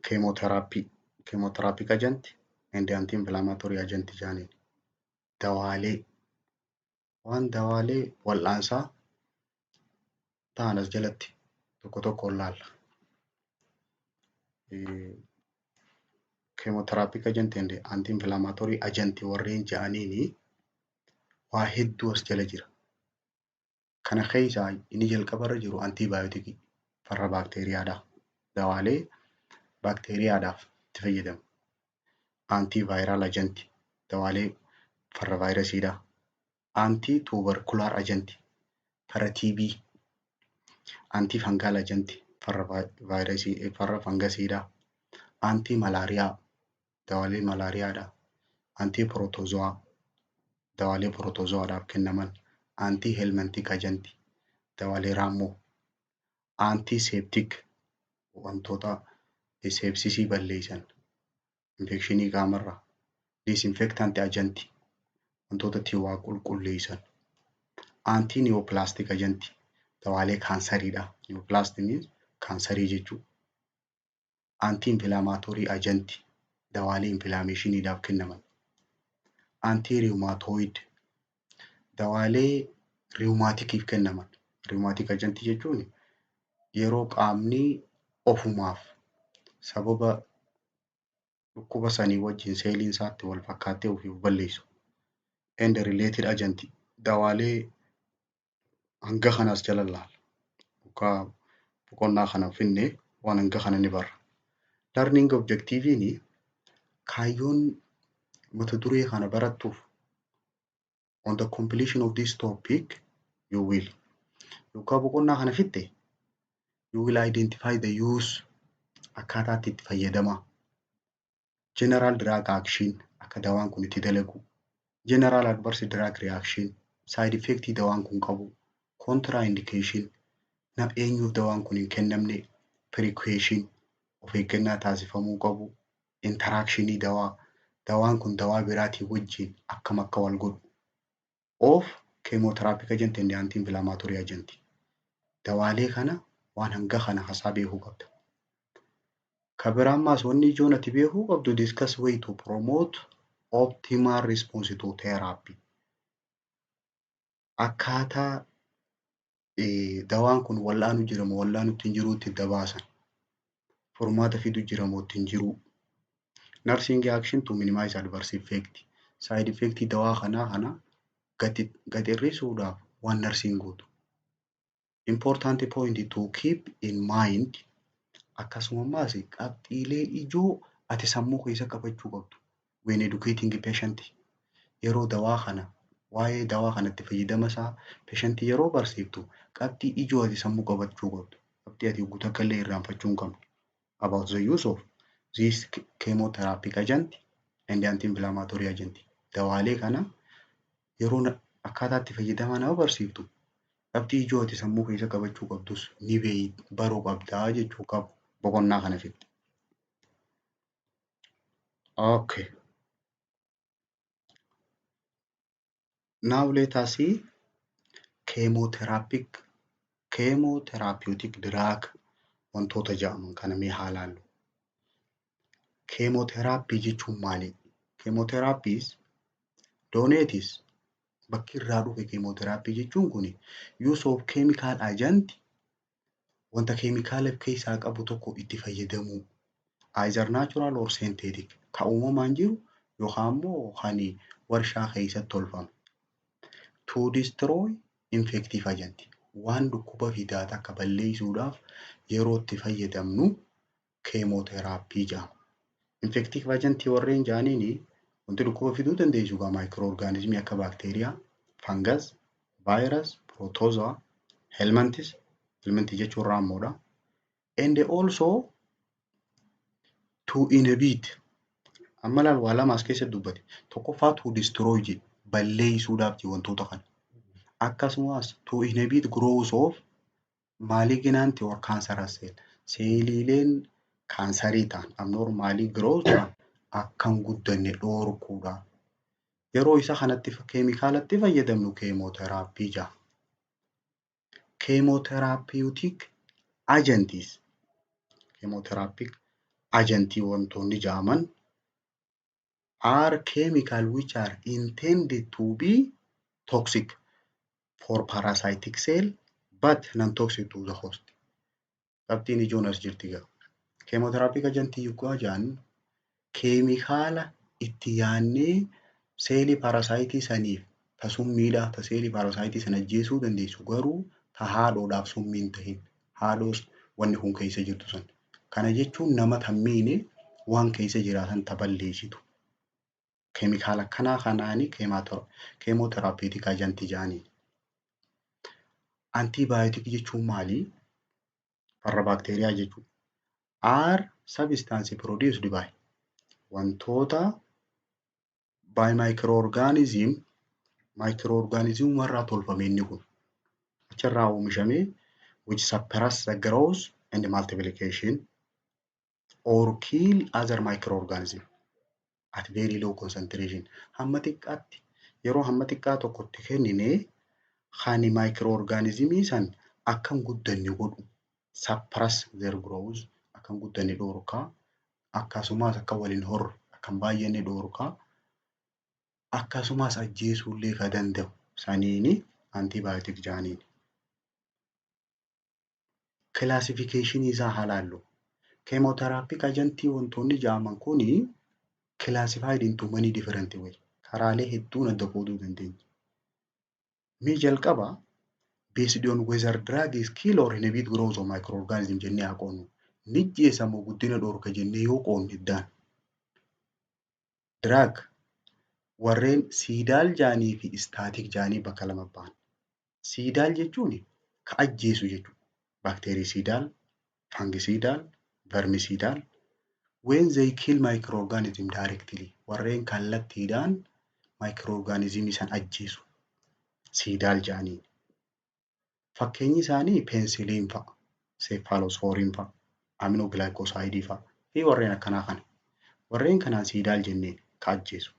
keemoteraapik agent and anti-inflammatory agent jedhaniin dawaalee wal'aansaa ta'an as jalatti tokko tokkoon laalla. Keemoteraapik agent and anti-inflammatory agent warreen jedhaniini waa hedduu as jala jira. Kana keessaa inni jalqabarra jiru antibiyootikii farra baakteeriyaadha. Dawaalee baakteeriyaadhaaf itti fayyadamu. Antiviral agent dawaalee farra vaayirasiidha. Anti-tubercular agent farra TB. Antifungal agent farra fangasiidha. Anti-malaariyaa dawaalee malaariyaadha. Anti-protozoa dawaalee protozoaadhaaf kennaman. Anti-helmintic agent dawaalee raammoo. Antiseptic wantoota sepsisii balleessan infekshinii qaamarraa. Disinfectant agent wantoota ittiin waa qulqulleessan. Anti-neoplastic agent dawaalee kaansariidha. Neoplastic means kaansarii jechuudha. Anti-inflammatory agent dawaalee inflammationiidhaaf kennaman. Anti-rheumatoid dawaalee riwumaatikiif kennaman. Rheumatic agent jechuun yeroo qaamni ofumaaf sababa dhukkuba sanii wajjin seeliin isaatti wal fakkaattee ofii balleessu. And related agent dawaalee hanga kanas jala laala. Boqonnaa kana finne waan hanga kana ni barra. Learning objectiviin kaayyoon mata duree kana barattuuf on the completion of this topic you will boqonnaa kana fitte you will identify the use akkaataa itti fayyadama. General drug action akka dawaan kun itti dalagu. General adverse drug reaction side effect dawaan kun qabu. Contraindication na eenyuuf dawaan kun hin kennamne. Precaution of eeggannaa taasifamuu qabu. Interaction dawaan kun dawaa biraatii wajjin akkam akka wal godhu. Of chemotherapeutic agent and anti-inflammatory agent dawaalee kana waan hanga kana hasaa beekuu qabda. Kabiraammaas wanni ijoon ati beekuu qabdu discuss way to promote optimal response to therapy. Akkaataa dawaan kun wal'aanu jiramoo wal'aanutti hin jiruutti dabaasan. Furmaata fidu jiramoo itti hin jiru. Nursing action to minimize adverse effect. Side effect dawaa kana gad hir'isuudhaaf waan nursing gootu. Important point to keep in mind akkasumas qabxiilee ijoo ati sammuu keessa qabachuu qabdu. When educating patient yeroo dawaa kana waa'ee dawaa kanatti fayyadama isaa patient yeroo barsiiftu qabxii ijoo ati sammuu qabachuu qabdu. Qabxii ati guutuu akka illee irraanfachuu hin qabdu. About the use of this chemotherapeutic agent and anti-inflammatory agent dawaalee kana yeroo akkaataa itti fayyadama nama barsiiftu qabxii ijoo ati sammuu keessa qabachuu qabdus ni baruu qabdaa jechuu qabu boqonnaa kana fitte. Okay. Now let us see chemotherapeutic drug wantoota jedhaman kana mee haa ilaallu. Chemotherapy jechuun maali? Chemotherapies donates bakki irraa dhufe chemotherapy jechuun kun use of chemical agent wanta keemikaala keessaa qabu tokko itti fayyadamu. Either natural or synthetic ka uumamaan jiru yookaan immoo kan warshaa keessatti tolfame. To destroy infective agent waan dhukkuba fidaa akka balleessuudhaaf yeroo itti fayyadamnu chemotherapy jedhama. Infective agent warreen jedhaniin wanti dhukkuba fiduu dandeessu gaa microorganismii akka bacteria, fungus, virus, protozoa, helminths jechuun raammoodha. And also to inhibit amma laal waa lama as keessatti dubbate tokkoffaa to destroy balleessuudhaaf wantoota kana. Akkasumas to inhibit growth of malignant or cancerous cell seeliileen kaansarii ta'an abnormally growth akkan guddanne dhoorkuudha. Yeroo isa kanatti keemikaalatti fayyadamnu chemotherapy jedhama. Chemotherapeutic agents chemotherapeutic ajantii wantoonni jedhaman are chemical which are intended to be toxic for parasitic cell but non-toxic to the host. Qabxiin ijoon as jirti gaa. Keemoteraapii ajantii yogguu jedhan keemikaala itti yaannee seelii parasaayitii saniif ta summiidha ta seelii parasaayitii sana ajjeesuu dandeessu garuu ta haadhoodhaaf summii hin tahin haadhoos wanni kun keessa jirtu san. Kana jechuun nama tammiine waan keessa jiraatan ta balleessitu. Keemikaala kanaanii keemoteraapii ajantii jedhanii. Antibiyootikii jechuun maali? Farra baakteeriyaa jechuudha. Are substance produced by wantoota by microorganism irraa tolfame inni kun achirraa oomishamee which suppress the growth and multiplication or kill other microorganism at very low concentration. Hamma xiqqaatti yeroo hamma xiqqaa tokkotti kennine kan microorganismii san akkan guddanne godhu suppress their growth akkan guddanne dhorkaa akkasumas akka waliin horre akkan baay'anne dhorkaa akkasumas ajjeesuullee ka danda'u saniini antibiyootik jedhaniin. Classification isaa halaallu. Chemotherapy ajantii wantoonni jedhaman kuni classified into many different way. Karaalee hedduun adda qooduu dandeenya. Mee jalqaba based on whether drug is kill or inhibit growth of microorganism jennee haa qoonnu. Ni ajjeesa moo guddina dhorka jennee yoo qoonne iddaan. Drug warreen siidaal jedhanii fi istaatik jedhanii bakka lama ba'an. Siidaal jechuun ka ajjeesu jechuudha. Bactericidaal, fungicidaal, vermicidaal. When they kill microorganism directly warreen kallattiidhaan microorganismii san ajjeesu. Siidaal jedhanii. Fakkeenyi isaanii peensiliin fa'a, cephalosporin fa'a, aminoglycoside fa'a fi warreen akkanaa kana. Warreen kanaan siidaal jenneen ka ajjeesu.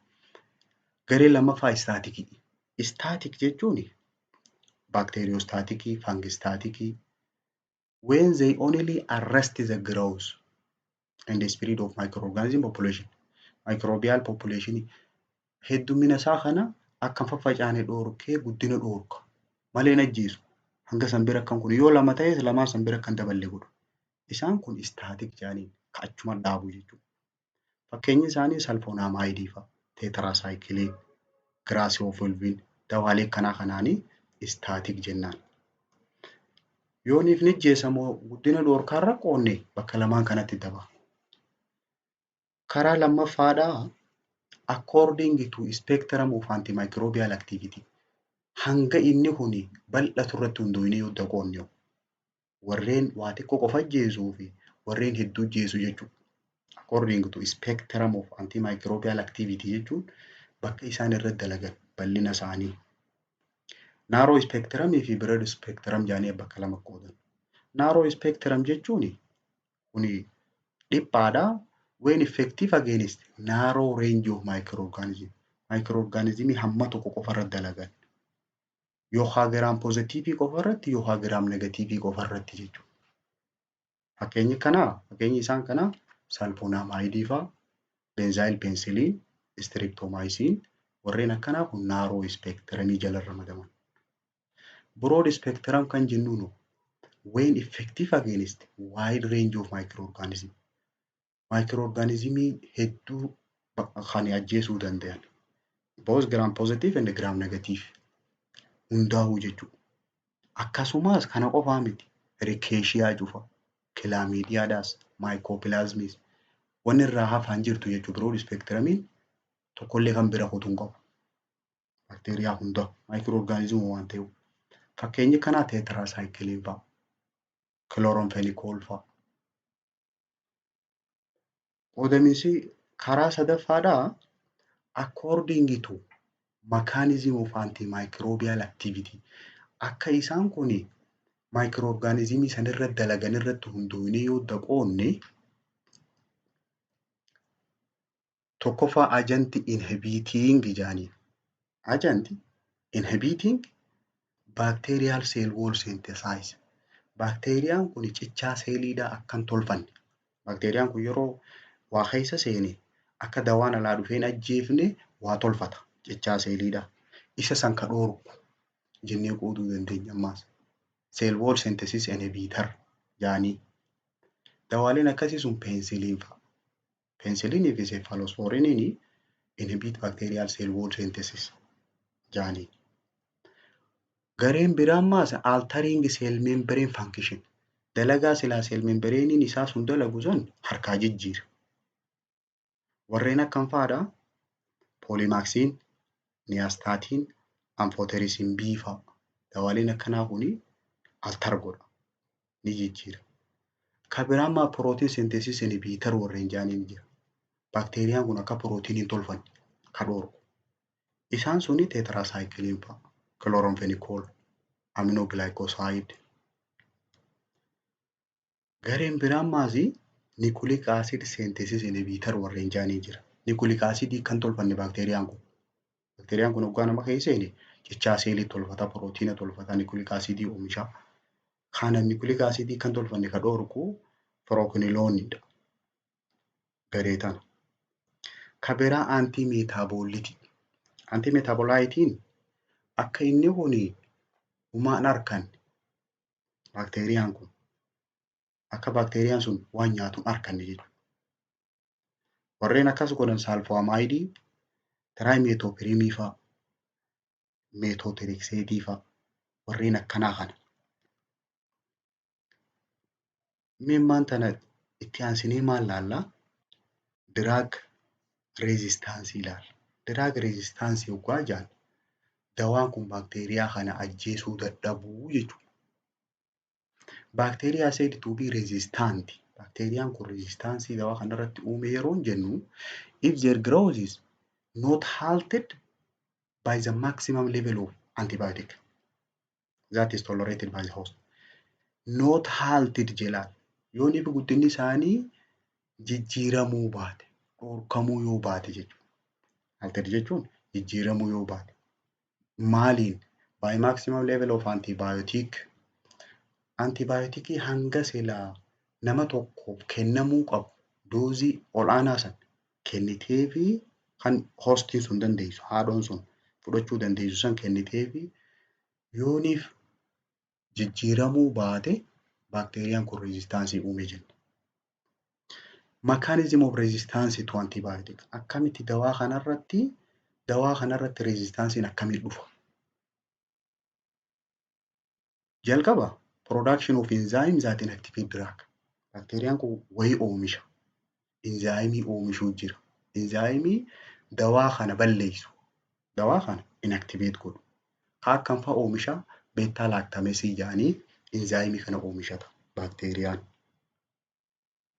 Garee lammaffaa istaatikii. Istaatik jechuun bacteriostaatikii, fungistaatikii. When they only arrest the growth and the spread of microorganism population. Microbial population heddumina isaa kana akka faffacaane dhorkee guddina dhorka. Malee hin ajjeesu. Hanga san bira kan kun yoo lama ta'es lamaan san bira kan daballe godhu. Isaan kun istaatik jedhaniin ka achuma dhaabu jechuudha. Fakkeenyi isaanii salfonaamaayidii fa'a, teetirasaayikiliin, giraasiyoofulviin, dawaalee akkanaa kanaanii istaatik jennaan. Yooniif ni ajjeesa moo guddina dhorkaarra qoonne bakka lamaan kanatti daba. Karaa lammaffaadhaa according to spectrum of antimicrobial activity. Hanga inni kuni bal'atu irratti hundoofnee yoo qoonne warreen waa xiqqoo qofa ajjeesuu fi warreen hedduu ajjeesu jechuudha. According to spectrum of antimicrobial activity jechuun bakka isaan irratti dalagan bal'ina isaanii. Narrow spectrum fi broad spectrum jedhanii bakka lama qoodan. Narrow spectrum jechuun kuni dhiphaadhaa when effective against narrow range of microorganism. Microorganismii hamma tokko qofa irratti dalagan. Yookaan giraam pozitiivii qofa irratti yookaan giraam negatiivii qofa irratti jechuudha. Fakkeenyi isaan kanaa salfonaamaayidii fa'a, benzaayil peensiliin, streptomycin warreen akkanaa kun naaroo ispeektiramii jala ramadaman. Broad spectrum kan jennuun when effective against wide range of microorganism. Microorganismii hedduu kan ajjeesuu danda'an. Both gram positive and gram negative. Hundaa'uu jechuudha. Akkasumas kana qofaa miti. Rikeeshiyaa cufa, kilaamiidiyaadhaas, maayikoopilaazmiis wanni irraa hafaan jirtu jechuudha. Broad spectrumiin tokkollee kan bira kutuun qabu. Bakteeriyaa hunda maayikirooorgaanizimii waan ta'eef. Fakkeenyi kanaa teetirasaayikiliin fa'a, kilooronfenikool fa'a. Qoodamiinsi karaa sadaffaadhaa according to mechanism of antimicrobial activity. Akka isaan kun maayikirooorgaanizimii sanirra dalagan irratti hundoofnee yoo qoonne tokkoffaa ajanti inhibiting jedhanii. Ajanti inhibiting bacterial cell wall synthesis. Bakteeriyaan kun cichaa seeliidhaa akkan tolfanne Bakteeriyaan kun yeroo waa keessa seene akka dawaan alaa dhufee hin ajjeefne waa tolfata jechaa seeliidha. Isa san ka dhoorgu jennee qooduu dandeenya ammaas. Cell wall synthesis inhibitor jedhanii. Dawaaleen akkasii sun peensiliin fa'a. Peensiliinii fi cephalosporiniin inhibit bacterial cell wall synthesis jedhanii. Gareen biraa ammaas altering cell membrane function. Dalagaa silaa cell membranein isaa sun dalagu sun harkaa jijjiira. Warreen akkam fa'aadha? Polymaxin, nystatin, amphotericin B fa'a. Dawaaleen akkanaa kuni alter godha. Ni jijjiira. Ka biraa ammaa protein synthesis inhibitor warreen jedhaniin jira. Bakteeriyaan kun akka pirootiin hin tolfanne ka dhoorgu. Isaan suni tetracycline fa'a. Chloramphenicol, aminoglycoside. Gareen biraa ammaas nucleic acid synthesis inhibitor warreen jedhanii jira. Nucleic acid kan tolfanne bakteeriyaan kun. Bakteeriyaan kun hoggaa nama keessa seene jechaa seelii tolfata, pirootiina tolfata, nucleic acid oomisha. Kana nucleic acid kan tolfanne ka dhoorgu proquinoloneidha. Garee tana. Ka biraa anti-metabolite. Anti-metabolitiin akka inni kun humaan harkan bakteeriyaan kun akka bakteeriyaan sun waan nyaatu harkanne jechuudha. Warreen akkas godhan sulfamide, trimethoprimii fa'a, methotrexate fa'a. Warreen akkanaa kana. Meemmaan tana itti aansinee maal laallaa? Drug resistance ilaalla. Drug resistance yoggaa jedhan dawaan kun bakteeriyaa kana ajjeesuu dadhabuu jechuudha. Bacteria said to be resistant. Bakteeriyaan kun resistaansii dawaa kanarratti uume yeroo jennu if their growth is not halted by the maximum level of antibiotic that is tolerated by the host. Not halted jedhaan yoo nifi guddinni isaanii jijjiiramuu baate, dhorkamuu yoo baate jechuudha. Halted jechuun jijjiiramuu yoo baate. Maaliin? By maximum level of antibiotic. Antibiyootikii hanga silaa nama tokkoof kennamuu qabu doozii ol'aanaa san kennitee fi kan hostiin sun dandeessu, haadhoon sun fudhachuu dandeessu san kennitee fi yooniif jijjiiramuu baate bakteeriyaan kun resistaansii uume jenna. Mechanism of resistance to antibiotic. Akkamitti dawaa kanarratti resistaansiin akkamitti dhufa? Jalqaba production of enzymes that inactivate drug. Bakteeriyaan kun wayii oomisha. Enzaayimii oomishuu jira. Enzaayimii dawaa kana balleessu. Dawaa kana inactivate godhu. Akkam fa'a oomisha? Beta lactamase jedhanii enzaayimii kana oomishata bakteeriyaan.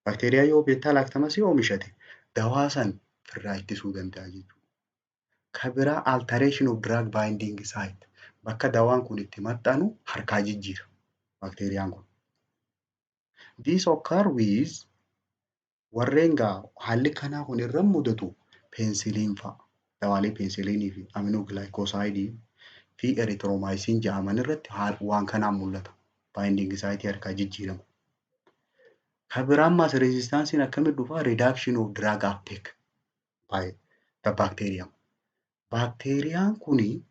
Bakteeriyaan yoo beta lactamase oomishate dawaa san firraa ittisuu danda'a jechuudha. Ka biraa alteration of drug binding site. Bakka dawaan kun itti maxxanu harkaa jijjiira bakteeriyaan kun. This occur with warreen haalli kanaa kun irra mudatu peensiliin fa'a. Dawaalee peensiliinii fi aminoglycoside fi erythromycin jedhaman irratti waan kanaan mul'ata. Binding site harkaa jijjiirama. Ka biraa ammaas resistaansiin akkamitti dhufa? Reduction of drug uptake by the bacterium. Bakteeriyaan kuni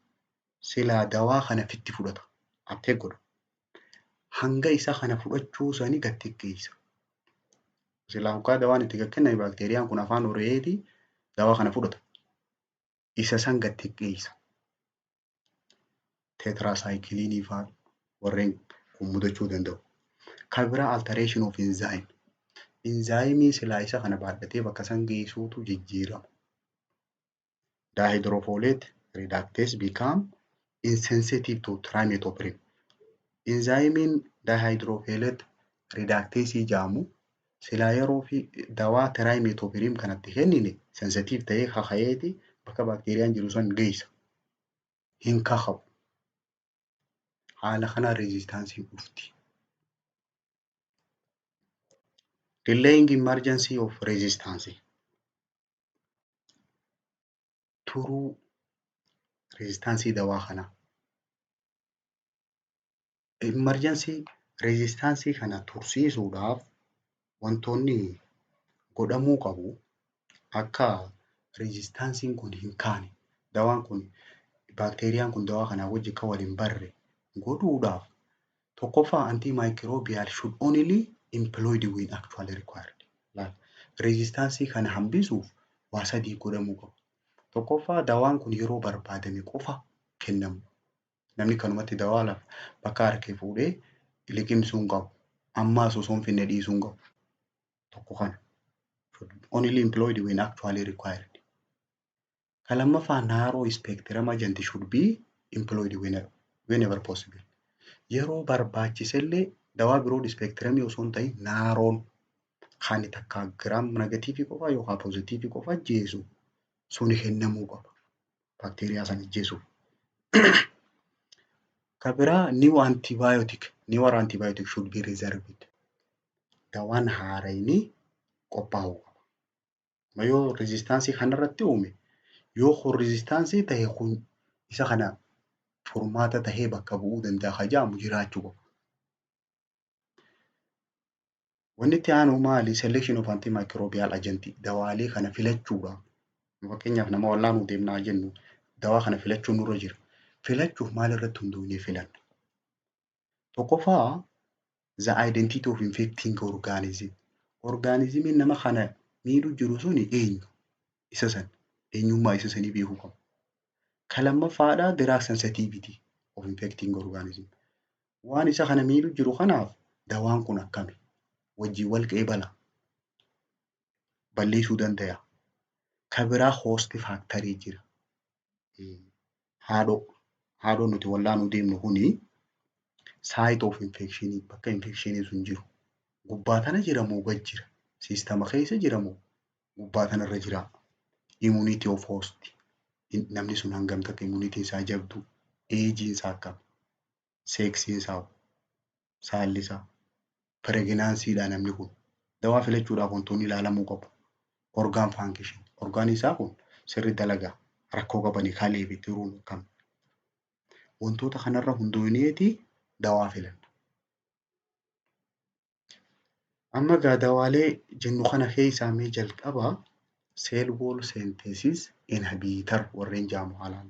silaa dawaa kana fitti fudhata. Uptake godha. Hanga isa kana fudhachuu sanii gad xiqqeessa. Silaa hoggaa dawaan itti kenname bakteeriyaan kun afaan horeetii dawaa kana fudhata. Isa san gad xiqqeessa. Tetracycline fa'aa warreen kun mudachuu danda'u. Ka biraa alteration of enzyme. Enzaayimii silaa isa kana baadhatee bakka san geessuutu jijjiirama. Dihydrofolate reductase become insensitive to trimethoprim. Enzaayimiin dihydrofolate reductase jedhamu silaa yeroo fi dawaa trimethoprim kanatti kennine sensitive ta'ee kakayeeti bakka bakteeriyaan jiru san geessa. Hin kakabu. Haala kanaan resistaansiin dhufti. Delaying emergency of resistance. Turuu resistaansii dawaa kanaa. Emergency resistaansii kana tursiisuudhaaf wantoonni godhamuu qabu akka reezistaansiin kun hin kaane dawaan kun baakteeriyaan kun dawaa kanaa wajji akka waliin barre godhuudhaaf tokkoffaa antimicrobial should only employed when actually required. Reezistaansii kana hambisuuf waa sadii godhamuu qabu. Tokkoffaa dawaan kun yeroo barbaadame qofa kennamu. Namni kanumatti dawaa lafa bakka harkee fuudhee liqimsuu hin qabu. Ammaas osoo hin finne dhiisuu hin qabu. Tokko kana. Only employed when actually required. Kan lammaffaa narrow spectrum agent should be employed whenever possible. Yeroo barbaachisellee dawaa biroo spectrumii osoo hin ta'in naaroon kan takka giraam negatiivii qofa yookaan poozitiivii qofa ajjeesu suni kennamuu qaba. Baakteeriyaa sana ajjeesuuf. Kan biraa new antibiotic should be reserved. Dawaan haarayni qophaa'uu qaba. Yoo reezistaansii kanarratti uume yoo kun reezistaansii ta'e kun isa kana furmaata tahee bakka bu'uu danda'a hajaamu jiraachuu qaba. Wanni itti aanu maali? Selection of antimicrobial agent dawaalee kana filachuudhaaf. Fakkeenyaaf nama wallaanuu deemnaa jennu dawaa kana filachuun nurra jira. Filachuuf maal irratti hundoonee filanna? Tokkoffaa the identity of infecting organism. Organismiin nama kana miidhuu jiru suni eenyu? Isa san. Eenyummaa isa sanii beekuu qabu. Kan lammaffaadhaa drug sensitivity of infecting organism. Waan isa kana miidhuu jiru kanaaf dawaan kun akkami? Wajjin wal qeebala. Balleessuu danda'a. Kan biraa host factory jira. Haadhoo nuti wallaanuu deemnu kuni site of infection bakka infekshinii sun jiru. Gubbaa tana jira moo gad jira? Siistama keessa jira moo gubbaa tanarra jira? Immunity of host. Namni sun hangam takka immunitiin isaa jabdu, eejiin isaa akkam, seeksiin isaa, saalli isaa, pireeginaansiidha namni kun. Dawaa filachuudhaaf wantoonni ilaalamuu qabu. Orgaan function. Orgaan isaa kun sirri dalagaa rakkoo qabanii kaalee fi tiruun akkam. Wantoota kanarra hundooneeti dawaa filanna. Amma gaa dawaalee jennu kana keessaa mee jalqaba cell wall synthesis inhibitor warreen jaamu haalaan.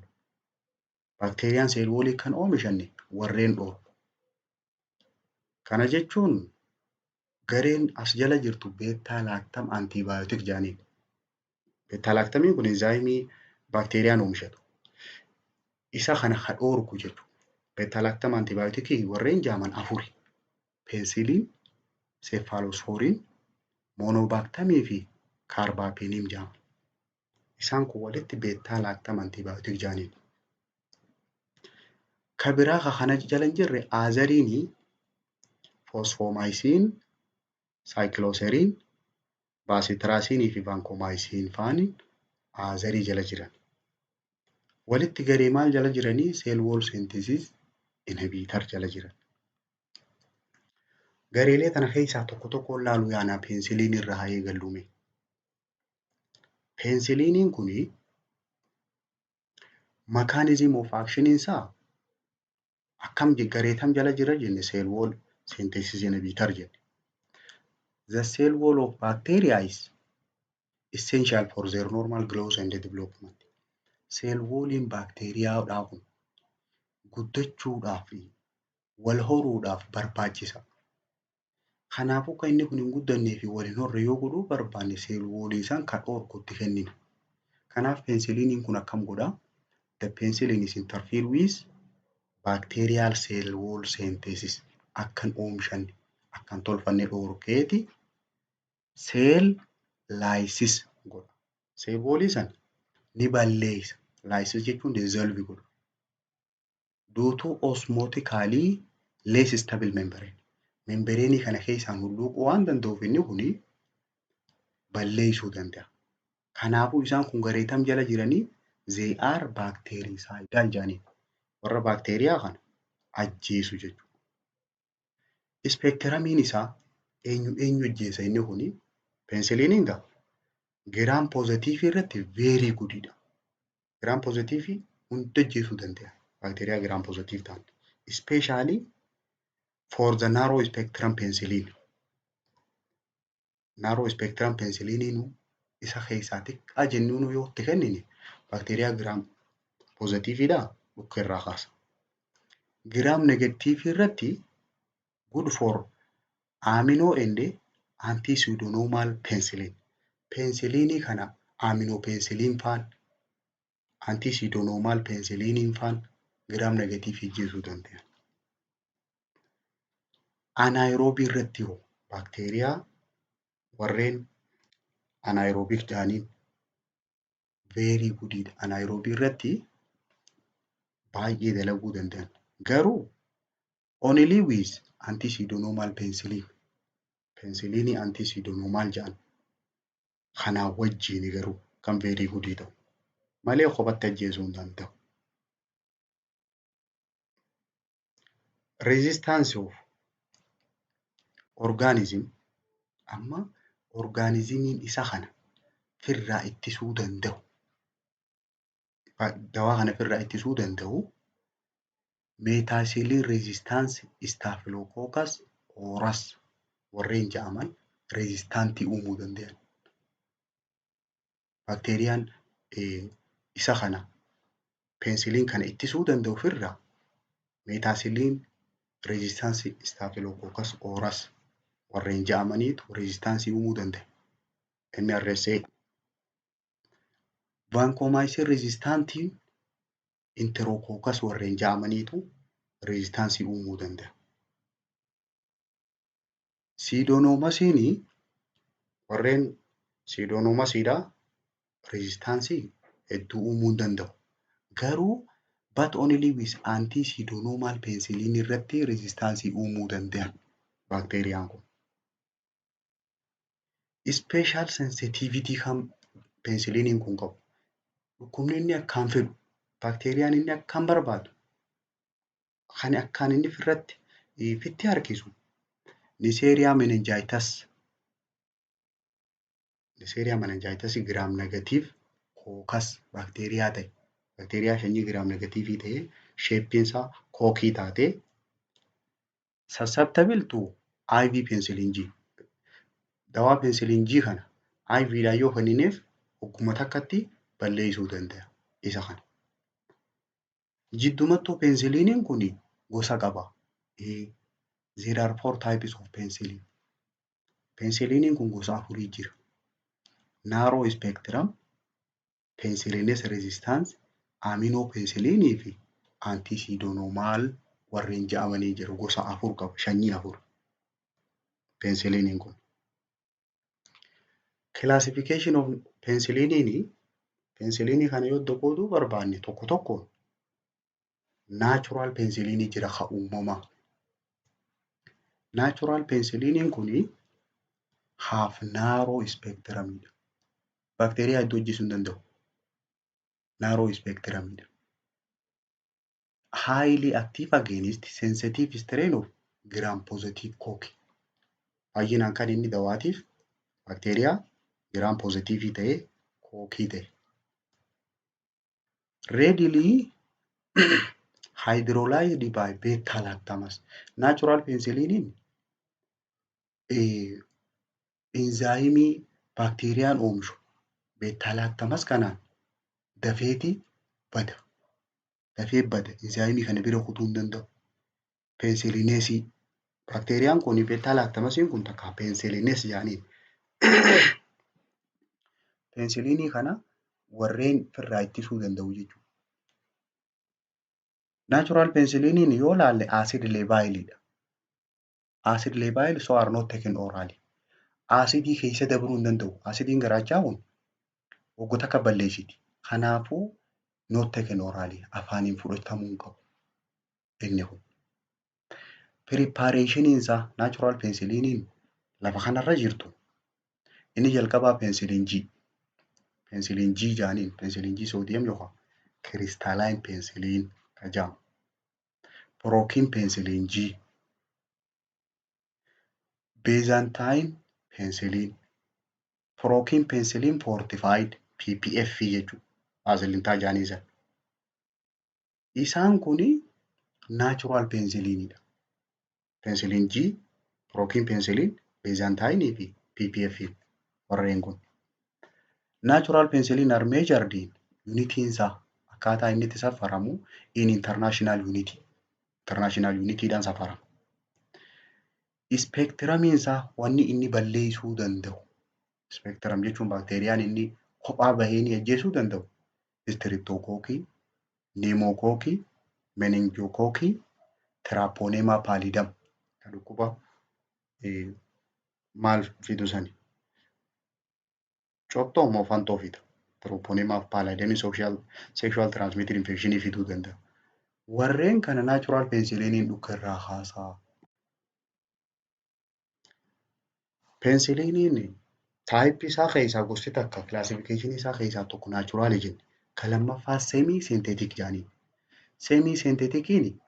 Baakteeriyaan cell wall kan oomishanne warreen dhoorku. Kana jechuun gareen as jala jirtu beta lactam antibiotic jaaniin. Beta lactamiin kun enzaayimii baakteeriyaan oomishatu. Isa kana hadhoorku jechuudha. Beta lactam antibiotic warreen jaaman afuri. Penicillin, cephalosporin, monobactamii fi carbapenem jaaman. Isaan kun walitti beta lactam antibiotic jaaniin. Kan biraa kana jala hin jirre azariinii, fosfomycin, cycloserine, baasitraasinii fi vancomycin faani azarii jala jiran. Walitti garee maal jala jiranii? Cell wall synthesis inhibitor jala jiran. Gareelee tana keessaa tokko ilaaluu yaana penicillin irraa haa eegallume. Penicilliniin kuni mechanism of action isaa akkam gareetam jala jira jenne cell wall synthesis inhibitor jenne. The cell wall of bacteria is essential for their normal growth and development. Cell walliin baakteeriyaadhaa kun guddachuudhaaf wal horuudhaaf barbaachisa. Kanaafuu kan inni kun hin guddannee fi wal hin horre yoo godhuu barbaanne cell wallii isaan kan dhoorkutti kennina. Kanaaf penicilliniin kun akkam godhaa? The penicillin is interfere with bacterial cell wall synthesis. Akkan oomishanne akkan tolfanne dhoorkeeti cell lysis godha. Cell wallii san ni balleessa. Lysis jechuun dissolve godha. Due to osmotically less stable membrane. Membrane kana keessaan hulluuquu waan danda'uuf inni kuni balleessuu danda'a. Kanaafuu isaan kun gareetam jala jiranii they are bactericidal jaaniin. Warra baakteeriyaa kana ajjeesu jechuudha. Spectrumiin isaa eenyu ajjeesa inni kuni? Penicilliniin gaa gram positive irratti very goodidha. Gram positive hunda ajjeesuu danda'a. Baakteeriyaa gram positive ta'an. Especially for the narrow spectrum penicillin. naaroo ispeektiram peensiliiniin isa keessaa xiqqaa jennuun yoo itti kennine baakteeriyaa giraam poozitiiviidhaa dhukka irraa kaasa. Giraam negatiivii irratti good for aminoo and anti-pseudonormal penicillin. Penicillinii kana aminopeensilin faan anti-pseudonormal penicilliniin faan giraam negatiivii ajjeesuu danda'a. Anaayiroobii irratti hoo baakteeriyaa warreen anaayiroobiik ta'aniin veerii gudiidha. Anaayiroobii irratti baay'ee dalaguu danda'an. Garuu only with anti-pseudonormal penicillin. Penicillinii anti-pseudonormal jedhan kanaa wajjin garuu kan veerii gudii ta'u malee kophaatti ajjeesuu hin danda'u. Resistance of organism amma orgaanizimiin isa kana firraa ittisuu danda'u. Dawaa kana firraa ittisuu danda'u meetaasiliin resistance staphylococcus aureus warreen jedhaman rezistaantii uumuu danda'an. Baakteeriyaan isa kana peensiliin kana ittisuu danda'u firraa meetaasiliin resistance staphylococcus aureus warreen jedhamaniitu rezistaansii uumuu danda'a. MRSA. Vaankoomaayisin rezistaantiin enterococcus warreen jedhamaniitu rezistaansii uumuu danda'a. Siidoonoomasiin warreen siidoonoomasiidhaa rezistaansii hedduu uumuu hin danda'u. Garuu but only with anti-pseudonormal penicillin irratti rezistaansii uumuu danda'an baakteeriyaan kun. Special sensitivity kan penicilliniin kun qabu. Dhukkubni inni akkaan fedhu baakteeriyaan inni akkaan barbaadu kan akkaan inni fitti harkisu Neisseria meningitis. Neisseria meningitis giraam negatiiv kookas baakteeriyaa ta'e. Baakteeriyaa sanyii giraam negatiivii ta'ee sheeppiinsaa kookii taatee susceptible to IV penicillin G. Dawaa penicillin G kana IVdhaan yoo kennineef hogguma takkatti balleessuu danda'a isa kana. Jidduumattuu penicilliniin kun gosa qaba. There are 4 types of penicillin. Penicilliniin kun gosa 4 jira. Narrow spectrum penicillinase resistance aminopenicillinii fi anti-pseudonormal warreen jedhamanii jiru gosa 4 qaba. Sanyii 4 penicilliniin kun. Classification of penicillinii kana yoo qooduu barbaanne tokko tokkoon natural penicillinii jira ka uumamaa. Natural penicilliniin kun half narrow spectrumidha. Baakteeriyaa hedduu ajjeesuu hin danda'u. Narrow spectrumidha. Highly active against sensitive strain of gram positive cook. Baay'inaan kan inni dawaatiif baakteeriyaa gram positive ta'ee kookii ta'e. Readily hydrolyzed by beta lactamase. Natural penicilliniin enzaayimii baakteeriyaan oomishu beta lactamase kanaan dafee bada. Enzaayimii kana bira kutuu hin danda'u. Penicillineesii. Baakteeriyaan kun beta lactamasiin kun takka penicillinees jedhaniin. Penicillinii kana warreen firraa ittisuu danda'u jechuudha. Natural penicilliniin yoo ilaalle acid lebaayiliidha. Acid lebayil so are not taken orally. Acidii keessa dabruu hin danda'u. Acidiin garaachaa kun waggoota akka balleessiti. Kanaafuu not taken orally afaaniin fudhatamuu hin qabu. Inni kun. Preparationiin isaa natural penicilliniin lafa kanarra jirtu. Inni jalqabaa penicillin G. Penicillin G jedhaniin penicillin G sodium yookaan crystalline penicillin kan jedhamu. Protein penicillin G. Byzantine penicillin. Protein penicillin fortified PPF jechuudha. Aasilintaa jedhanii isa. Isaan kuni natural penicillinidha. Penicillin G, protein penicillin, Byzantine fi PPF warreen kun. Natural penicillin are measured in unitiin isaa akkaataa inni itti safaramu in international unity. International unityidhaan safarama. Ispeektiramiin isaa wanni inni balleessuu danda'u. Ispeektiram jechuun baakteeriyaan inni kophaa bahee ni ajjeesuu danda'u. Streptokookii, Pneumokookii, Meningokookii, Tiraaponeemaa paalidam kan dhukkuba maal fidu sani? Coottoo moo fantoo fida? Tiraaponeemaa paalidamii sexual transmitted infection fiduu danda'a. Warreen kana natural penicilliniin dhukka irraa haasaa. Penicilliniin taayipii isaa keessaa gosti takka classification isaa keessaa tokko natural jenna. Kan lammaffaa semi synthetic jedhanii. Semi synthetikiin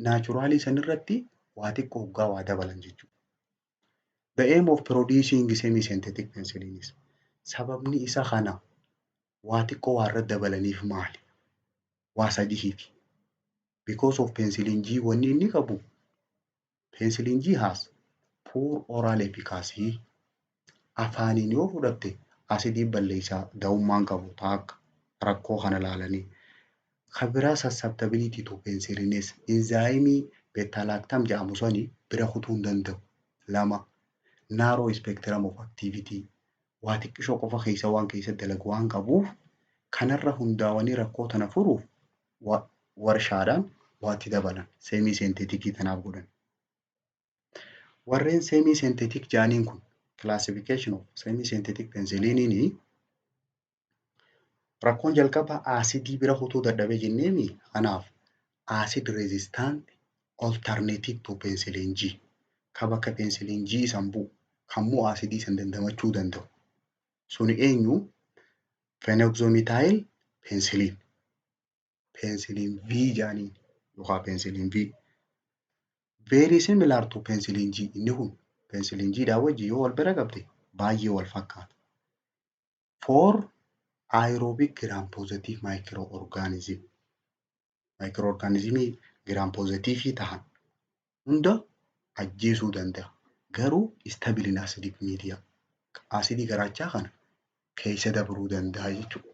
naturalii sanirratti waa xiqqoo hoggaa waa dabalan jechuudha. The aim of producing semi synthetic penicillin is sababni isa kana waa xiqqoo waa irratti dabalaniif maali? Waa sadiifi. Because of penicillin G wanni inni qabu penicillin G has poor oral efficacy. Afaaniin yoo fudhatte asidii balleessaa da'ummaan qabu akka rakkoo kana ilaalanii. Kan biraa susceptibility to penicillins enzyme beta-lactam jedhamu sani bira kutuu hin danda'u. 2. Narrow spectrum of activity. Waa xiqqishoo qofa keessa waan keessatti dalagu waan qabuuf kanarra hundaa'anii rakkoo tana furuuf warshaadhaan waatti dabalan semi synthetic tanaaf godhan. Warreen semi synthetic jedhaniin kun classification of semi synthetic penicilliniin rakkoon jalqaba asidii bira kutuu dadhabe jenneemi kanaaf acid resistant alternative to penicillin G kan bakka penicillin G san bu'u kammoo asidii san dandamachuu danda'u. Suni eenyu phenoxymethyl penicillin. Penicillin V jedhaniin yookaan penicillin V. Very similar to penicillin G. Inni kun penicillin G dhaa wajjin yoo wal bira qabde baay'ee wal fakkaata. For aerobic gram positive microorganism. Microorganismii gram positive ta'an hunda ajjeesuu danda'a. Garuu stable in acidic media. Asidii garaachaa kana keessa dabruu danda'a jechuudha.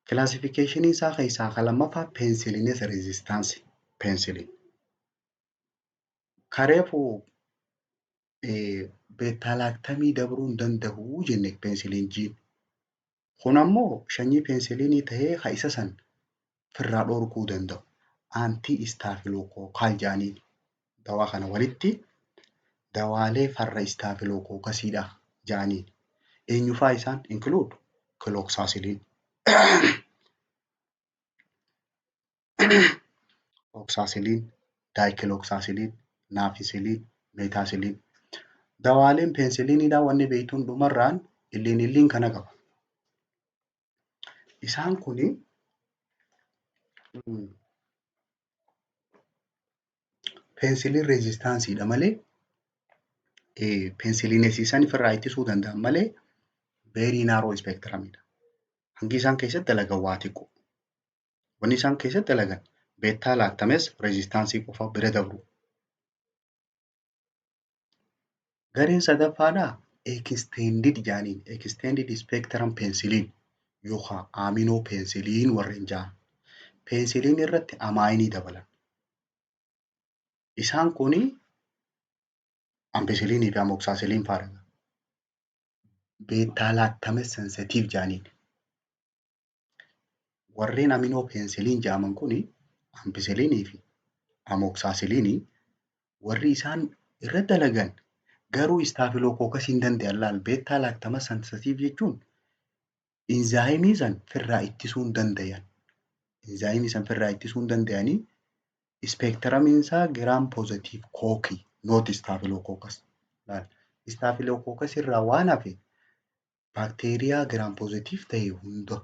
Classification isaa keessaa kan lammaffaa penicillin resistance penicillin. Kareefuu beta-lactamii dabruu hin danda'u jenne penicillin G. Kun ammoo sanyii penicillinii ta'ee kan isa san firraa dhorkuu danda'u. Anti-staphylococcus jedhaniin dawaa kana walitti dawaalee farra staphylococcusdha jedhaniin. Eenyufaa isaan include cloxacillin. Oxacillin, dicloxacillin, nafcillin, metacillin. Dawaaleen penicillinidhaa wanni beektuun dhumarraan illiin kana qaba. Isaan kuni penicillin resistanceidha malee penicillinesiisan ofirraa ittisuu danda'an malee very narrow spectrumidha. Hangi isaan keessatti dalagan waa xiqqoo. Wanni isaan keessatti dalagan beta-lactamase resistaansii qofa bira dabru. Gareen sadaffaadhaa extended jedhaniin extended spectrum penicillin yookaan amino penicillin warreen jedhan. Penicillin irratti amaayinii dabalan. Isaan kuni ampicillinii fi amoxicillin fa'aadha. Beta-lactamase sensitive jedhaniin. Warreen amino penicillin jedhaman kuni ampicillinii fi amoxicillinii warri isaan irra dalagan garuu staphylococcus hin danda'an laal beta-lactamase sensitive jechuun enzaayimii san firraa ittisuu hin danda'an. Enzaayimii san firraa ittisuu hin danda'anii spectrumiin isaa gram positive cookii not staphylococcus. Staphylococcus irraa waan hafe baakteeriyaa gram positive ta'e hunda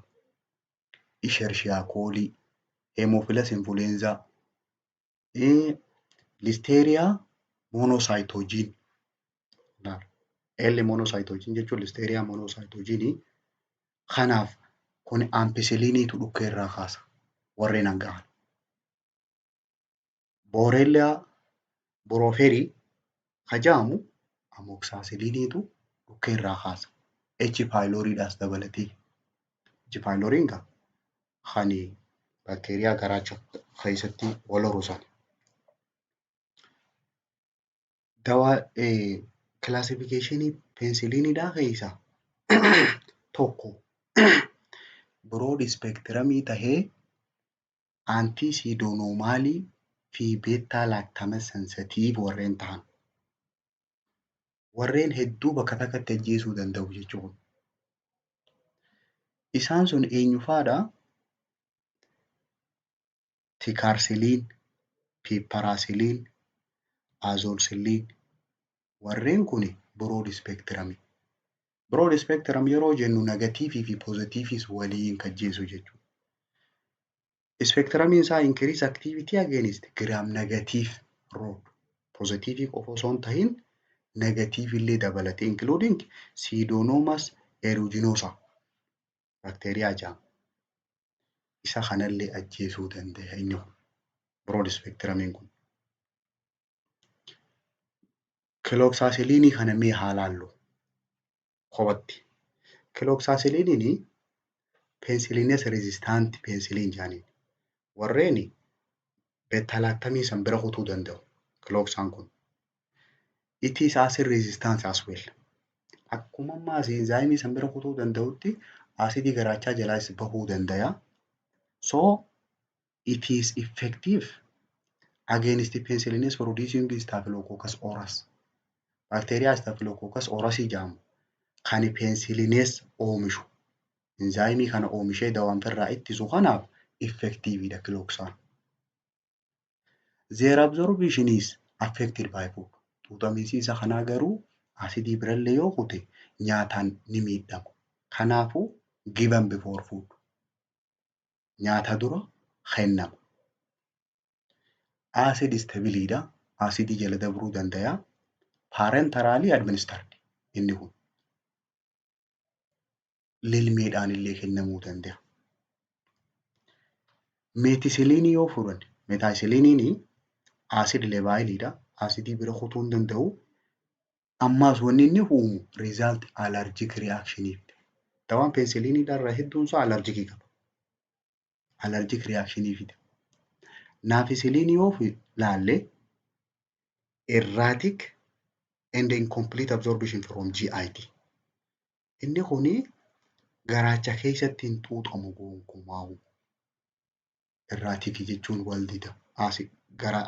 Escherichia coli, Haemophilus influenza, Listeria monocytogenes. L monocytogenes jechuun Listeria monocytogenes kanaaf kun ampicilliniitu dhukka irraa kaasa warreen hangahan. Borrelia burgdorferi kan jedhamu Amoksaasiliiniitu dhukkee irraa kaasa. H. pyloriidhaas dabalatee. H. pyloriin kan bakteeriyaa garaacha keessatti wal horu sana. Dawaa kilaasifikeeshinii peensiliiniidhaa keessaa tokko birood ispeektiramii tahee antiisiidonoomaalii fi beettaa laaktaamesensitiiv warreen ta'an. Warreen hedduu bakka takkatti ajjeesuu danda'u jechuudha. Isaan sun eenyu faadhaa? Tikaarsiliin, piiparaasiliin, azoolsiliin warreen kun birood ispeektiramii. Birood ispeektiram yeroo jennu negatiivii fi poozitiiviis waliin ajjeesu jechuudha. Ispeektiramiin isaa inkiriis aktiivitii against giraam negatiiv rood. Poozitiivii qofa osoo hin tahin negatiivillee dabalatee including Pseudomonas aeruginosa bakteeriyaa jedhama. Isa kanallee ajjeesuu danda'a inni kun. Birood ispeektiramiin kun. Kilooksaaselinii kana mee haa laallu kophatti. Kilooksaaseliniin peensiliinees rezistaanti peensiliin jedhaniin. Warreen beetalaatamii san bira kutuu danda'u kilooksaan kun. It is acid resistance as well. Akkuma ammaa enzaayimii san bira kutuu danda'utti asidii garaachaa jalaas bahuu danda'a. So it is effective against penicillin producing Staphylococcus aureus. Bakteeriyaa Staphylococcus aureus jedhamu kan penicillin oomishu. Enzaayimii kana oomishee dawaan irraa ittisu kanaaf effectiveidha kilooksaan. Their absorption is affected by food. Xuuxamiinsa kanaa garuu asidii birallee yoo kute nyaataan ni miidhamu. Kanaafuu given before food. Nyaata dura kennama. Acid stabiliidha. Asidii jala dabruu danda'a. Parenterally administered inni kun. Lilmeedhaan illee kennamuu danda'a. Meetisiliinii yoo furan, meetaasiliiniin acid levaayiliidha. Asidii bira kutuu hin danda'u. Ammaas wanni inni uumu result allergic reactioniif. Dawaan peensiliiniidhaan hedduun isaa allergikii qaba. Allergic reactioniifidha. Naafisiliinii yoo laalle erratic and incomplete absorption from GIT. Inni kuni garaacha keessatti hin xuuxamu gonkumaa'u. Erratic jechuun waldida.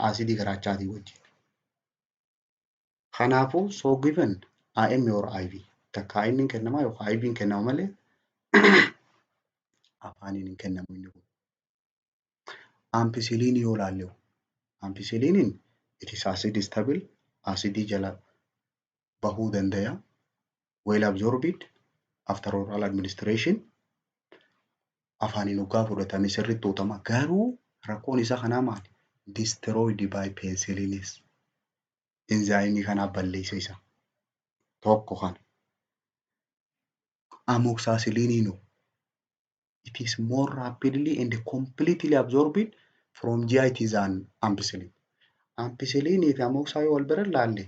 Asidii garaachaatii wajjin. Kanaafuu so given IM or IV takka inni kennamaa yookaan IV kennama malee afaaniin hin kennamu inni kun. Ampicillin yoo laalleewu. Ampicillin it is acid stable, acidii jala bahuu danda'a. Well absorbed after oral administration. Afaaniin hoggaa fudhatame sirriitti xuuxama. Garuu rakkoon isaa kanaa maali? Destroyed by penicillins. Enzaayimii kanaaf balleessa isa. Tokko kana. Amoxicillin it is more rapidly and completely absorbed from GIT than ampicillin. Ampicillinii fi amoxaa yoo wal bira ilaalle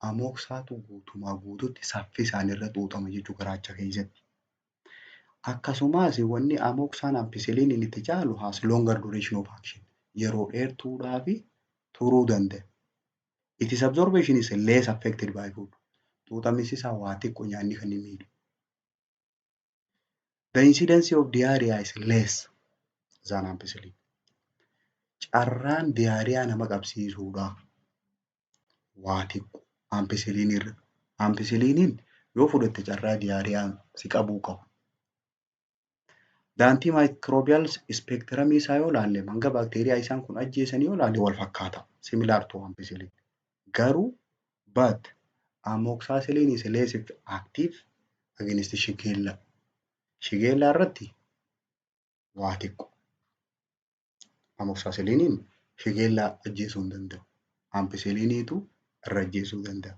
amoxaatu guutumaa guututti saffisaan irra xuuxama jechuu garaacha keessatti. Akkasumas wanni amoxaan ampicilliniin itti caalu has longer duration of action. Yeroo dheertuudhaaf turuu danda'a. Its absorption is less affected by food. Xuuxamiinsi isaa waa xiqqoo nyaanni kan inni miidhu. The incidence of diarrhea is less than ampicillin. Carraan diyaariyaa nama qabsiisuudha. Waa xiqqoo ampicillin irra. Ampicilliniin yoo fudhatte carraa diyaariyaa si qabuu qabu. The antimicrobial spectrum isaa yoo laalle manga bakteeriyaa isaan kun ajjeesan yoo laalle wal fakkaata. Similar to ampicillin. Garuu but amoxicillin is less active against Shigella. Shigella irratti waa xiqqoo. Amoxicilliniin Shigella ajjeesuu hin danda'u. Ampicilliniitu irra ajjeesuu danda'a.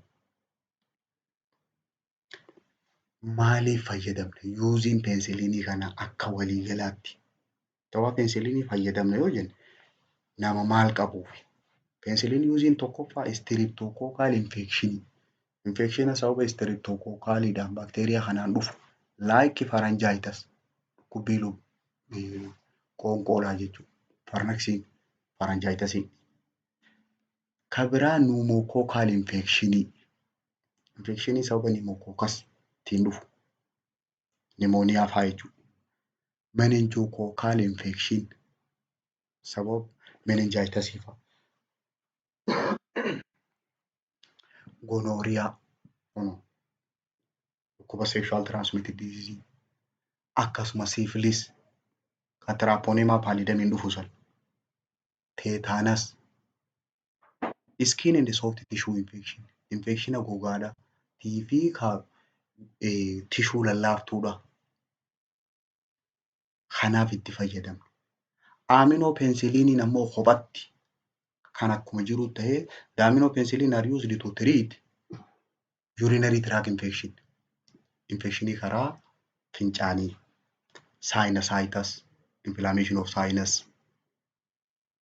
Maaliif fayyadamna? Yuuziin peensilinii kana akka waliigalaatti. Dawaa peensilinii fayyadamna yoo jenne nama maal qabuuf? Peensilin yuuziin tokkoffaa streptococcal infection Infekshina sababa streptokokkaaliidhaan baakteeriyaa kanaan dhufu like pharyngitis dhukkubii qoonqoodhaa jechuudha. Farnaksiin pharyngitisii. Kan biraa pneumococcal infekshinii. Infekshinii sababa pneumococcal dhufu nimooniyaa fa'aa jechuudha. Meningococcal infekshin sababa meningitisii fa'aa. Gonorrhea dhukkuba sexual transmitted disease akkasumas syphilis kan Treponema pallidamiin dhufu sana. Tetanus. Skin and soft tissue infection. Infekshina gogaadhaatii fi tishuu lallaaftuudha. Kanaaf itti fayyadamna. Aminopensiliiniin ammoo kophatti kan akkuma jiru ta'ee the aminopensiliin are used to treat urinary tract infection. Infekshinii karaa fincaanii. Sinusitis, inflammation of sinus,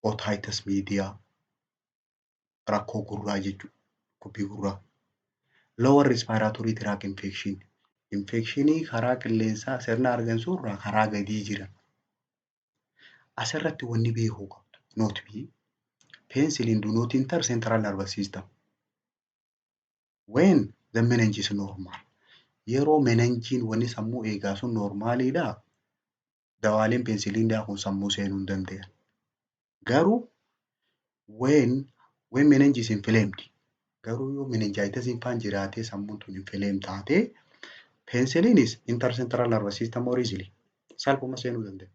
otitis media, rakkoo gurraa jechuudha. Dhukkubbii gurraa. Lower respiratory tract infection. Infekshinii karaa qilleensaa sirna hargansuu irraa karaa gadii jiran. Asirratti wanni beekuu qabdu. Note B. Penicillin do not enter central nervous system. When the meninge is normal. Yeroo menenjiin wanni sammuu eegaa sun normaaliidhaa. Dawaaleen penicilliinidhaa kun sammuu seenuu hin danda'an. Garuu when meninge is inflamed. Garuu yoo meningitisiin faan jiraatee sammuun tun inflamed taatee penicillin is intercentral nervous system more easily. Salphuma seenuu danda'a.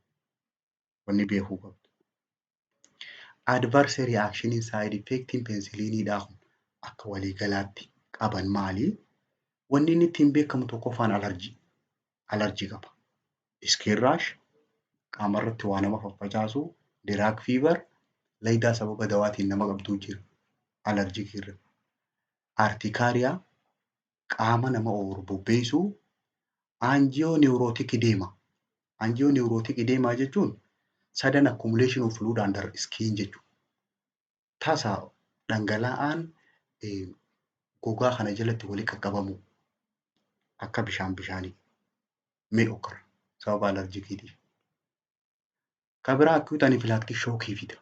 Wanni beekuu qabdu. Adverse reaction side effect penicilliinidhaa kun akka waliigalaatti qaban maali? Wanni inni ittiin beekamu tokkoffaan alarjii qaba. Skin rash, qaamarratti waa nama faffacaasu, diraag fever, laydaa sababa dawaatiin nama qabduu jira. Alarjii irra. Artikaariyaa, qaama nama bobbeessu, angiioneurotic edema. Angiioneurotic edema jechuun sudden accumulation of fluid under skin jechuudha. Tasa dhangala'aan gogaa kana jalatti walitti qaqqabamu akka bishaanii may occur sababa alarjikiitiif. Kan biraa acute anaphylactic shock fida.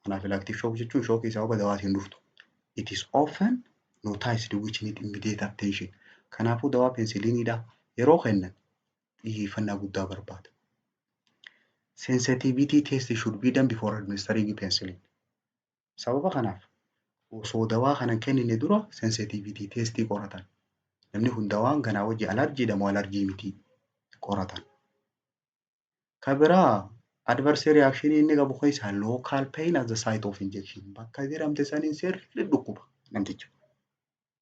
Anaphylactic shock jechuun shookii sababa dawaatiin dhuftu. It is often noticed which need immediate attention. Kanaafuu dawaa penicilliinidhaa yeroo kennan xiyyeeffannaa guddaa barbaada. Sensitivity test should be done before administering penicillin. Sababa kanaaf osoo dawaa kana kennine dura sensitivity testii qoratan. Namni kun dawaan kanaa wajji alarjiidha moo alarjii miti qoratan. Kan biraa adverse reaction inni qabu keessaa local pain at the site of injection. Bakka jedhamte saniin sirriitti dhukkuba namticha.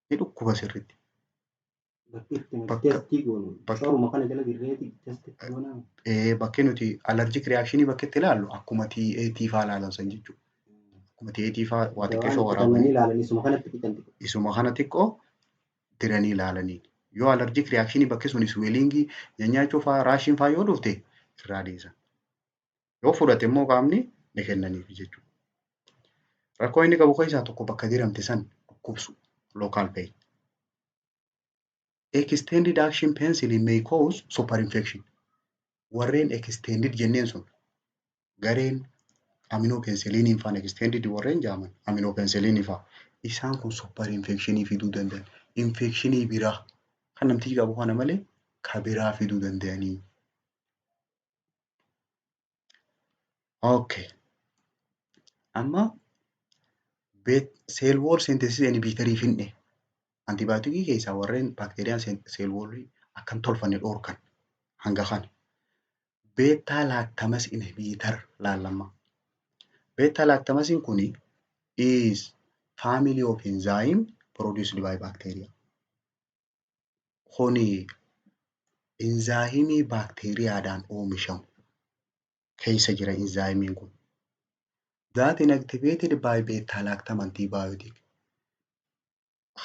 Ni dhukkuba sirriitti. Bakki nuti allergic reaction bakki itti ilaallu akkuma TAT fa'aa ilaalan san jechuudha. Akkuma TAT fa'aa waa xiqqeeshoo waraabanii isuma kana xiqqoo diranii ilaalanii. Yoo allergic reaction bakki sun swelling nyaachuu fa'aa raashiin fa'aa yoo dhufte irraa dhiisan. Yoo fudhate immoo qaamni ni kennaniif jechuudha. Rakkoo inni qabu keessaa tokko bakka jedhamte san dhukkubsu local pain. Extended action penicillin may cause superinfection. Warreen extended jenneen sun gareen aminopenicillin faan extended warreen jaaman aminopenicillin faa isaan kun superinfectionii fiduu danda'an. Infectionii biraa kan namtichi qabu kana malee kan biraa fiduu danda'anii. Okay. Amma cell wall synthesis inhibitor finne. Antibiyootikii keessaa warreen baakteeriyaan cell wall akkan tolfanne dhoorkan hanga kana. Beta lactamase inhibitor laallamma. Beta lactamase kuni is family of enzyme produced by bacteria. Kuni enzyme baakteeriyaadhaan oomishamu keessa jira enzyme kun. That inactivated by beta lactam antibiotic.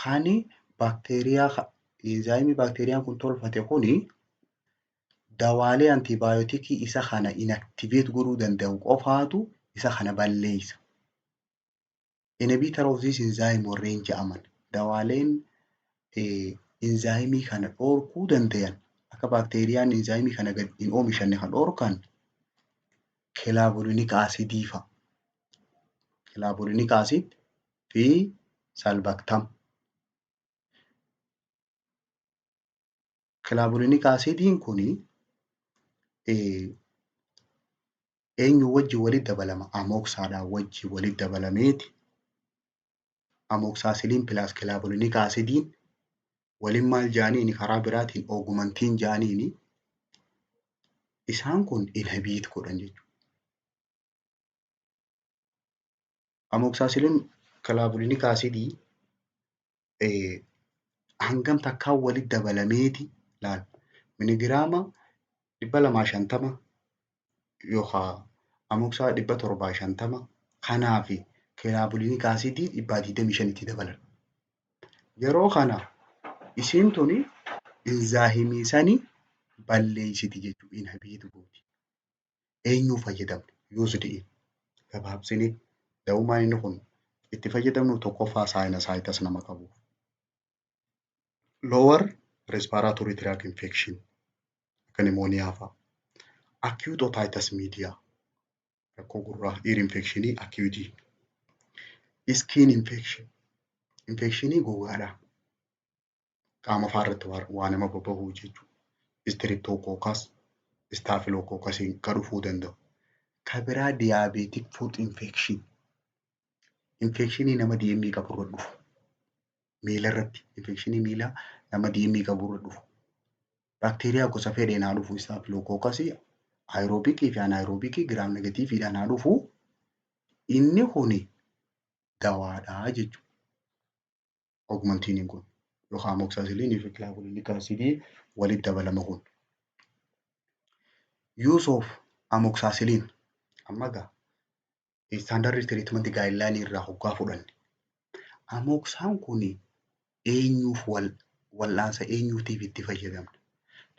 Hani baakteeriyaa enzyme baakteeriyaan kun tolfate kuni dawaalee antibiyootikii isa kana inactivate godhuu danda'u qofaatu isa kana balleessa. Inhibitor of this enzyme warreen jedhaman dawaaleen inzaayimii kana dhorkuu danda'an akka baakteeriyaan inzaayimii kana gad hin oomishanne kan dhorkan kilaabuliniik aasidii fa'a. Kilaabuliniik aasid fi salbaktam. Kilaabuliniik aasidiin kuni eenyu wajjin walitti dabalama? Amoksaadhaan wajjin walitti dabalameeti amoksaasiliin pilaas kilaabuliniik aasidiin waliin maal jedhaniini karaa biraatiin oogumantiin jedhaniini isaan kun inhibiit godhan jechuudha. Amoksaasiliin kilaabuliniik aasidii hangam takkaan walitti dabalameeti laal miligiraama 250 yookaan amoksaa 750 kanaa fi kilaabuliniik aasidii 125 itti dabalan. Yeroo kana isiin tuni inzaayimii sanii balleessiti jechuudha. Inhibiit gooti. Eenyuu fayyadamne? Yuusdiin. Gabaabsinee da'ummaan inni kun itti fayyadamnu tokkoffaa saayinasaayitas nama qabu. Lower respiratory tract infection akka nimooniyaa fa'a. Acute otitis media rakkoo gurraa ear infectionii acute. Skin infection infectionii gogaadhaa qaama faarratti waan nama bobba'uu jechuudha. Streptococcus staphylococcus kan dhufuu danda'u. Kan biraa diabetic foot infection infekshinii nama DM qaburra dhufu. Miila irratti infekshinii miilaa nama DM qaburra dhufu. Baakteeriyaa gosa fedheen haa dhufu staphylococcus aeroobikii fi anaeroobikii giraam negatiiviidhaan haa dhufu. Inni kuni dawaadhaa jechuudha. Oogumantiin kun yookaan amoksaasiliinii fi kilaabuliniik aasidii walitti dabalama kun. Use of amoksaasiliin amma egaa standard treatment guideline irraa hoggaa fudhanne. Amoksaan kun eenyuuf wal'aansa eenyuutiif itti fayyadamna?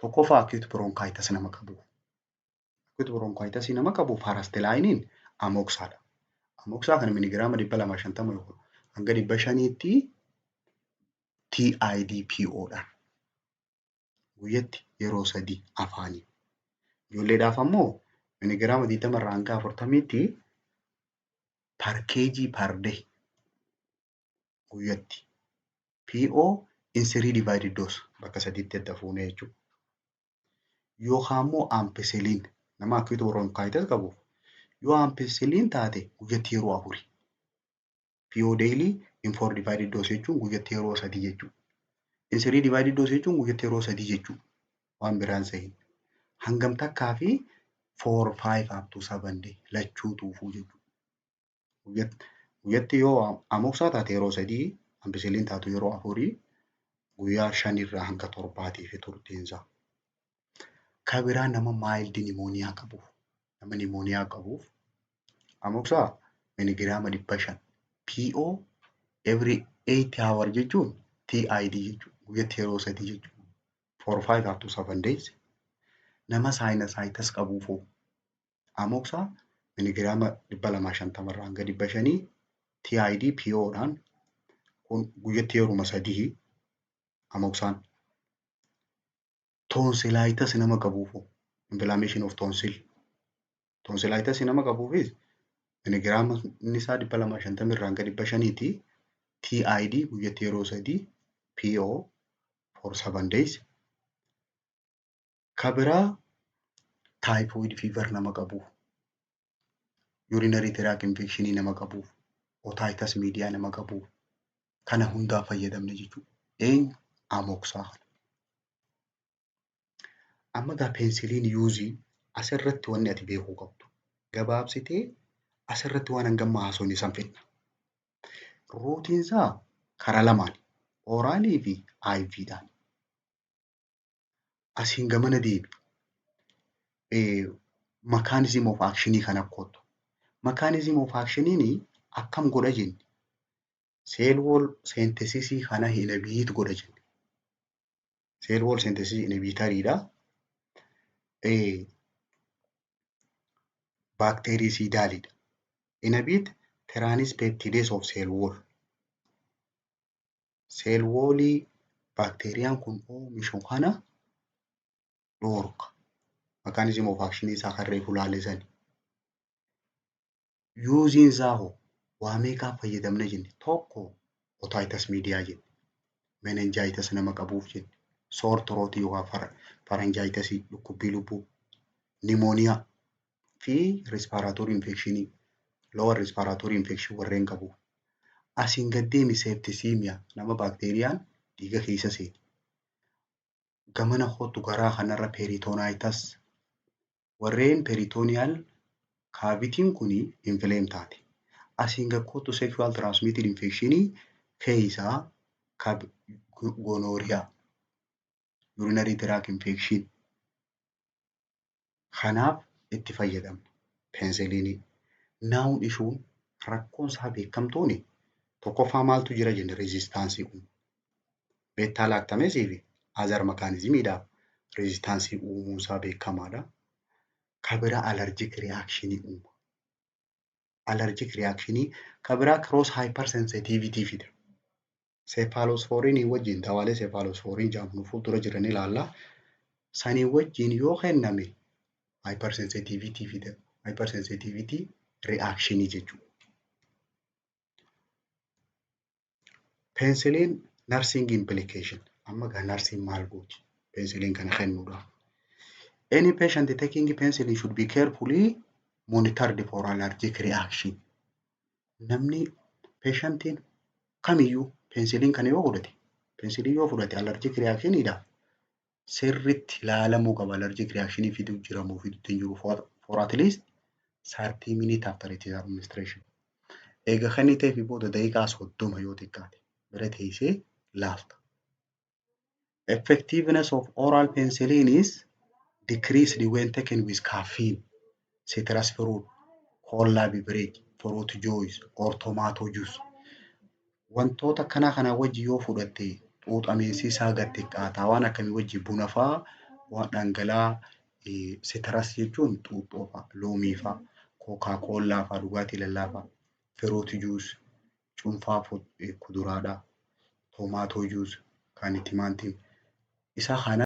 Tokkoffaa acute bronchitis nama qabu. Acute bronchitis nama qabu parastilaayiniin amoksaadha. Amoksaa kana miligiraama 250 yookaan hanga 500tti TIDPO'dhaan guyyatti yeroo 3 afaanii. Ijoolleedhaaf ammoo miligiraama 20 irraa hanga 40tti per kg per day guyyatti. PO in 3 divided dose bakka 3tti adda fuunee jechuudha. Yookaan immoo ampicillin nama acute bronchitis qabuuf yoo ampicillin taate guyyatti yeroo 4. PO daily in 4 divided dose jechuun guyyatti yeroo 3 jechuudha. In 3 divided dose jechuun guyyatti yeroo 3 jechuudha. Waan biraan sahin. Hangam takkaa fi 4, 5 up to 7 day lachuu tuufuu jechuudha. Guyyatti yoo amoksaa taate yeroo 3 ampicillin taatu yeroo 4 guyyaa 5 irraa hanga 7 fi turtiinsaa. Kan biraa nama mild nimooniyaa qabuuf nama nimooniyaa qabuuf amoksaa miligiraama 500 PO every 8 hour jechuun TID jechuudha. Guyyatti yeroo 3 jechuudha. 4, 5 up to 7 days. Nama saayinasaayitas qabuufoo amoksaa miligiraama 250 irraa hanga 500 TID PO'dhaan kun guyyatti yeruma 3 amoksaan. Tonsillitis nama qabuufoo inflammation of tonsil. Tonsillitis nama qabuufis miligiraama inni isaa 250 irraa hanga 500tti TID guyyatti yeroo 3 PO for 7 days. Kan biraa typhoid fever nama qabuuf urinary tract infection nama qabuuf otitis media nama qabuuf kana hundaa fayyadamne jechuudha. Eenyu amoksaa. Amma egaa peensiliin yuuzii asirratti wanni ati beekuu qabdu. Gabaabsitee asirratti waan hangamma haasofne san fidna. Rootiinsaa karaa lamaan oraalii fi IV'dhaan. Asiin gamana deebi. Mechanism of actionii kan akkootu. Mechanism of actioniin akkam godha jenne? Cell wall synthesisii kana inhibit godha jenne. Cell wall synthesis inhibitariidha. Bactericidalidha. Inhibit transpeptidase of cell wall. Cell wallii Baakteeriyaan kun oomishu kana dhorka. Mechanism of action isaa kan reefu ilaalle sani. Yuuziin isaa hoo waa meeqaaf fayyadamna jenne? Tokko otitis media jenna. Meningitis nama qabuuf jenna. Sore throat yookaan pharyngitis dhukkubbii lubbuu. Pneumonia fi respiratory infection, lower respiratory infection warreen qabuuf. Asiin gad deemi septicemia nama baakteeriyaan dhiiga keessa seeni. Gamana kootu garaa kanarra peritonitis warreen peritoneal cavity kuni inflame taate. Asiin gad kootu sexual transmitted infection keessaa gonorrhea, urinary tract infection. Kanaaf itti fayyadamna penicillin. Naawun ishuun rakkoon isaa beekamtuuni tokkoffaa maaltu jira jenne resistaansii uumu. Beta lactamase fi other mechanismidhaaf resistaansii uumuun isaa beekamaadha. Kabira allergic reaction uuma. Allergic reaction kabira cross hypersensitivity fida. Cephalosporin wajjin dawaalee cephalosporin jedhamu fuuldura jiran ilaalla. Sanii wajjin yoo kenname hypersensitivity fida. Hypersensitivity reaction jechuudha. Penicillin nursing implication. Amma gaa nursing maal gooti? Penicillin kana kennuudhaaf. Any patient taking penicillin should be carefully monitored for allergic reaction. Namni patientiin kamiyyuu penicillin kana yoo fudhate, penicillin yoo fudhate allergic reactionidhaaf sirriitti ilaalamuu qaba. Allergic reaction fiduu jiramoo fiduutti hin jiru for at least 30 minutes after its administration. Eega kennitee fi booda daqiiqaa 30 yoo xiqqaate bira teessee laalta. Effectiveness of oral penicillin is decreased when taken with caffeine, citrus fruit, cola beverage, fruit juice or tomato juice. Wantoota kana wajji yoo fudhatte xuuxameensi isaa gad xiqqaata. Waan akkamii wajji buna fa'aa, waan dhangala'aa citrus jechuun xuuxoo fa'aa, loomii fa'aa, coca-cola fa'aa, dhugaatii lallaafaa, fruit juice, cuunfaa kuduraadhaa, tomato juice kan timaatimii isa kana